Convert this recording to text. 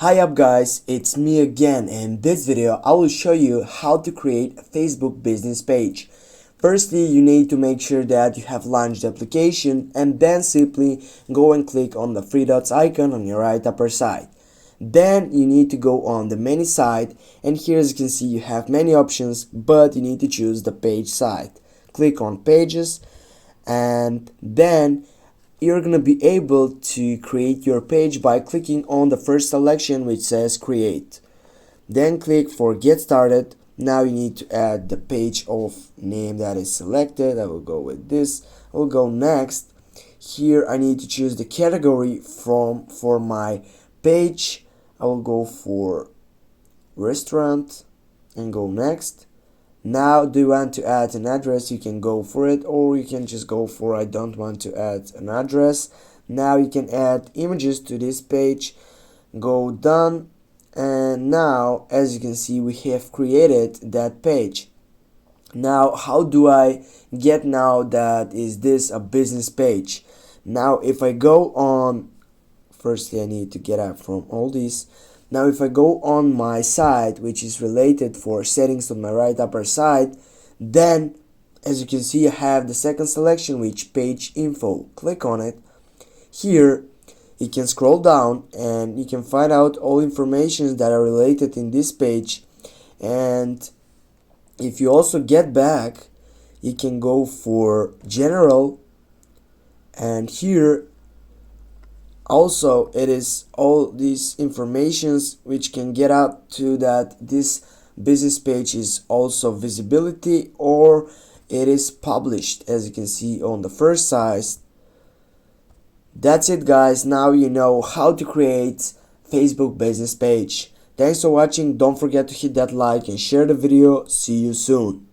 Hi up guys, it's me again. In this video I will show you how to create a Facebook business page. Firstly, you need to make sure that you have launched the application and then simply go and click on the three dots icon on your right upper side. Then you need to go on the menu side, and here as you can see you have many options, but you need to choose the page side. Click on pages and then you're gonna be able to create your page by clicking on the first selection which says create. Then click for get started. Now you need to add the page of name that is selected. I will go with this. I will go next. Here I need to choose the category for my page. I will go for restaurant and go next. Now, do you want to add an address? You can go for it, or you can just go for I don't want to add an address. Now you can add images to this page. Go done, and now as you can see we have created that page. Now how do I get now that is this a business page? Now if I go on, firstly I need to get out from all these. Now if I go on my side, which is related for settings on my right upper side, then as you can see I have the second selection, which page info. Click on it. Here you can scroll down and you can find out all information that are related in this page. And if you also get back, you can go for general, and here also it is all these informations which can get out to that this business page is also visibility or it is published, as you can see on the first side. That's it guys, now you know how to create Facebook business page. Thanks for watching, don't forget to hit that like and share the video. See you soon.